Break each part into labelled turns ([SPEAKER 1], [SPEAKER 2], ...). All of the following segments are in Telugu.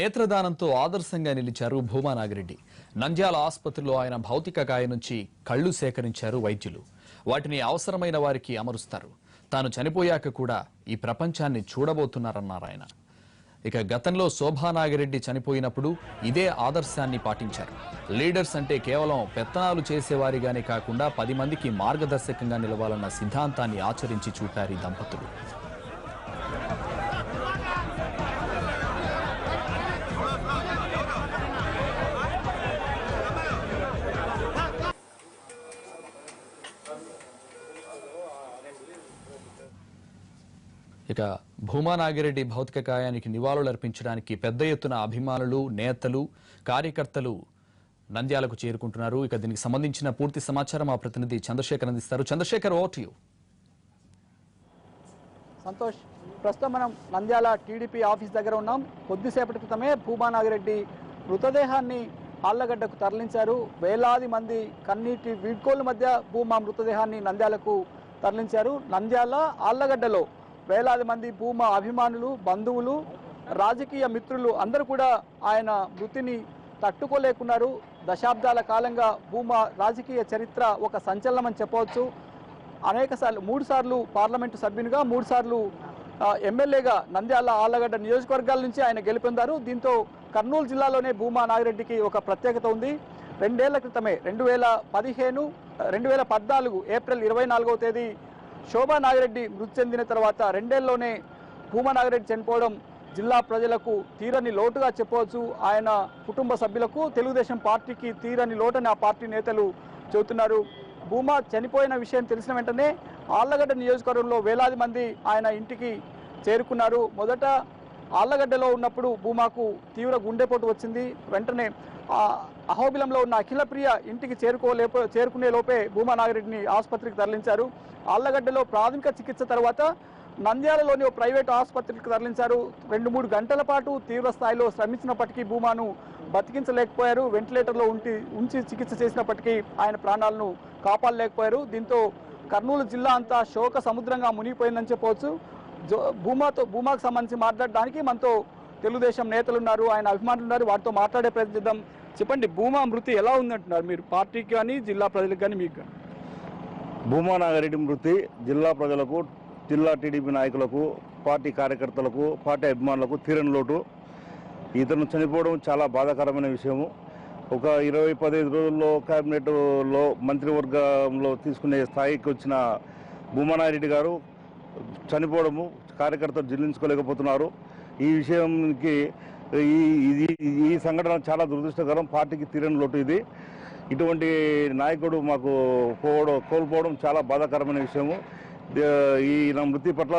[SPEAKER 1] నేత్రదానంతో ఆదర్శంగా నిలిచారు భూమా నాగిరెడ్డి. నంద్యాల ఆసుపత్రిలో ఆయన భౌతిక కాయ నుంచి కళ్ళు సేకరించారు వైద్యులు. వాటిని అవసరమైన వారికి అమరుస్తారు. తాను చనిపోయాక కూడా ఈ ప్రపంచాన్ని చూడబోతున్నారన్నారు ఆయన. ఇక గతంలో శోభా నాగిరెడ్డి చనిపోయినప్పుడు ఇదే ఆదర్శాన్ని పాటించారు. లీడర్స్ అంటే కేవలం పెత్తనాలు చేసేవారిగానే కాకుండా 10 మందికి మార్గదర్శకంగా నిలవాలన్న సిద్ధాంతాన్ని ఆచరించి చూపారు ఈ దంపతులు. ఇక భూమా నాగిరెడ్డి భౌతిక కాయానికి నివాళులర్పించడానికి పెద్ద ఎత్తున అభిమానులు, నేతలు, కార్యకర్తలు నంద్యాలకు చేరుకుంటున్నారు. ఇక దీనికి సంబంధించిన పూర్తి సమాచారం మా ప్రతినిధి చంద్రశేఖర్ అందిస్తారు. Chandrasekhar, over to you.
[SPEAKER 2] Santosh, ప్రస్తుతం మనం నంద్యాల టీడీపీ ఆఫీస్ దగ్గర ఉన్నాం. కొద్దిసేపటి క్రితమే భూమా నాగిరెడ్డి మృతదేహాన్ని ఆళ్లగడ్డకు తరలించారు. వేలాది మంది కన్నీటి వీడ్కోళ్ల మధ్య భూమా మృతదేహాన్ని నంద్యాలకు తరలించారు. నంద్యాల ఆళ్లగడ్డలో వేలాది మంది భూమా అభిమానులు, బంధువులు, రాజకీయ మిత్రులు అందరూ కూడా ఆయన మృతిని తట్టుకోలేకున్నారు. దశాబ్దాల కాలంగా భూమా రాజకీయ చరిత్ర ఒక సంచలనమని చెప్పవచ్చు. అనేకసార్లు 3 సార్లు పార్లమెంటు సభ్యునిగా, 3 సార్లు ఎమ్మెల్యేగా నంద్యాల ఆళ్లగడ్డ నియోజకవర్గాల నుంచి ఆయన గెలుపొందారు. దీంతో కర్నూలు జిల్లాలోనే భూమా నాగిరెడ్డికి ఒక ప్రత్యేకత ఉంది. 2 ఏళ్ల క్రితమే 2014 ఏప్రిల్ 24వ తేదీ శోభా నాగిరెడ్డి మృతి చెందిన తర్వాత 2 ఏళ్లలోనే భూమా నాగిరెడ్డి చనిపోవడం జిల్లా ప్రజలకు తీరని లోటుగా చెప్పవచ్చు. ఆయన కుటుంబ సభ్యులకు, తెలుగుదేశం పార్టీకి తీరని లోటని ఆ పార్టీ నేతలు చెబుతున్నారు. భూమా చనిపోయిన విషయం తెలిసిన వెంటనే ఆళ్లగడ్డ నియోజకవర్గంలో వేలాది మంది ఆయన ఇంటికి చేరుకున్నారు. మొదట ఆళ్లగడ్డలో ఉన్నప్పుడు భూమాకు తీవ్ర గుండెపోటు వచ్చింది. వెంటనే అహోబిలంలో ఉన్న అఖిలప్రియ ఇంటికి చేరుకునే లోపే భూమా నాగిరెడ్డిని ఆసుపత్రికి తరలించారు. ఆళ్లగడ్డలో ప్రాథమిక చికిత్స తర్వాత నంద్యాలలోని ఓ ప్రైవేటు ఆసుపత్రికి తరలించారు. 2-3 గంటల పాటు తీవ్ర స్థాయిలో శ్రమించినప్పటికీ భూమాను బతికించలేకపోయారు. వెంటిలేటర్లో ఉంచి చికిత్స చేసినప్పటికీ ఆయన ప్రాణాలను కాపాడలేకపోయారు. దీంతో కర్నూలు జిల్లా అంతా శోక సముద్రంగా మునిగిపోయిందని చెప్పవచ్చు. భూమాకు సంబంధించి మాట్లాడడానికి మనతో తెలుగుదేశం నేతలు ఉన్నారు, ఆయన అభిమానులు ఉన్నారు. వారితో మాట్లాడే ప్రయత్నిద్దాం. చెప్పండి, భూమా మృతి ఎలా ఉందంటున్నారు మీరు? పార్టీకి కానీ, జిల్లా ప్రజలకు కానీ, మీకు కానీ?
[SPEAKER 3] భూమా నాగిరెడ్డి మృతి జిల్లా ప్రజలకు, జిల్లా టీడీపీ నాయకులకు, పార్టీ కార్యకర్తలకు, పార్టీ అభిమానులకు తీరని లోటు. ఇతను చనిపోవడం చాలా బాధాకరమైన విషయము. ఒక 20-15 రోజుల్లో కేబినెట్లో మంత్రివర్గంలో తీసుకునే స్థాయికి వచ్చిన భూమా నాగిరెడ్డి గారు చనిపోవడము కార్యకర్తలు జీర్ణించుకోలేకపోతున్నారు. ఈ విషయంకి ఈ సంఘటన చాలా దురదృష్టకరం. పార్టీకి తీరని లోటు ఇది. ఇటువంటి నాయకుడు మాకు కోల్పోవడం చాలా బాధాకరమైన విషయము. ఈ నా మృతి పట్ల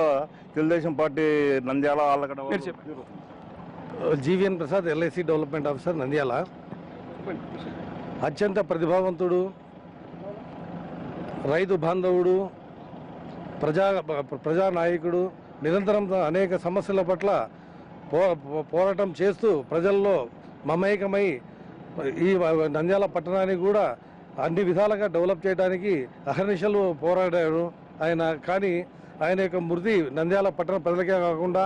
[SPEAKER 3] Telugu Desam party Nandyal Allagadda
[SPEAKER 4] GVN Prasad, LIC development officer, Nandyal. అత్యంత ప్రతిభావంతుడు, రైతు బాంధవుడు, ప్రజానాయకుడు, నిరంతరం అనేక సమస్యల పట్ల పోరాటం చేస్తూ ప్రజల్లో మమేకమై ఈ నంద్యాల పట్టణాన్ని కూడా అన్ని విధాలుగా డెవలప్ చేయడానికి అహర్నిశలు పోరాడారు ఆయన. కానీ ఆయన యొక్క మృతి నంద్యాల పట్టణ ప్రజలకే కాకుండా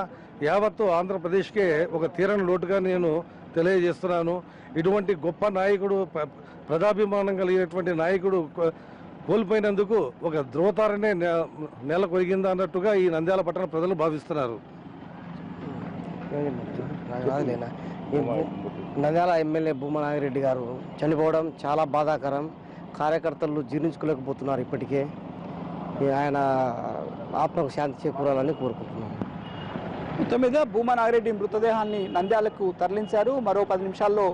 [SPEAKER 4] యావత్తు ఆంధ్రప్రదేశ్కే ఒక తీరని లోటుగా నేను తెలియజేస్తున్నాను. ఇటువంటి గొప్ప నాయకుడు, ప్రజాభిమానం కలిగినటువంటి నాయకుడు కోల్పోయినందుకు ఒక ధ్రువతారనే నెల కొరిగిందా అన్నట్టుగా ఈ నంద్యాల పట్టణ ప్రజలు భావిస్తున్నారు.
[SPEAKER 5] నంద్యాల ఎమ్మెల్యే భూమా నాగిరెడ్డి గారు చనిపోవడం చాలా బాధాకరం. కార్యకర్తలు జీర్ణించుకోలేకపోతున్నారు. ఇప్పటికే ఆయన ఆత్మకు శాంతి చేకూరాలని కోరుకుంటున్నాను.
[SPEAKER 2] మొత్తం మీద భూమా నాగిరెడ్డి మృతదేహాన్ని నంద్యాలకు తరలించారు. మరో 10 నిమిషాల్లో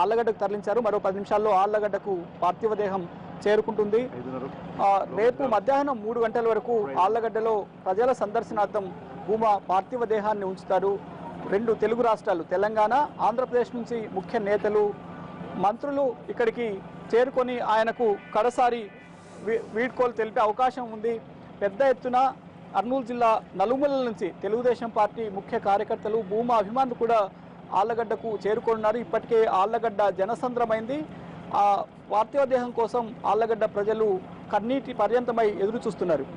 [SPEAKER 2] ఆళ్లగడ్డకు తరలించారు. మరో 10 నిమిషాల్లో ఆళ్లగడ్డకు పార్థివ దేహం చేరుకుంటుంది. రేపు మధ్యాహ్నం 3 గంటల వరకు ఆళ్లగడ్డలో ప్రజల సందర్శనార్థం భూమా పార్థివ దేహాన్ని ఉంచుతారు. 2 తెలుగు రాష్ట్రాలు, తెలంగాణ, ఆంధ్రప్రదేశ్ నుంచి ముఖ్య నేతలు, మంత్రులు ఇక్కడికి చేరుకొని ఆయనకు కడసారి వీడ్కోలు తెలిపే అవకాశం ఉంది. పెద్ద ఎత్తున కర్నూలు జిల్లా నలుమూలల నుంచి తెలుగుదేశం పార్టీ ముఖ్య కార్యకర్తలు, భూమా అభిమానులు కూడా ఆళ్లగడ్డకు చేరుకున్నారు. ఇప్పటికే ఆళ్లగడ్డ జనసంద్రమైంది. ఆ పార్థివ దేహం కోసం ఆళ్లగడ్డ ప్రజలు కన్నీటి పర్యంతమై ఎదురు చూస్తున్నారు.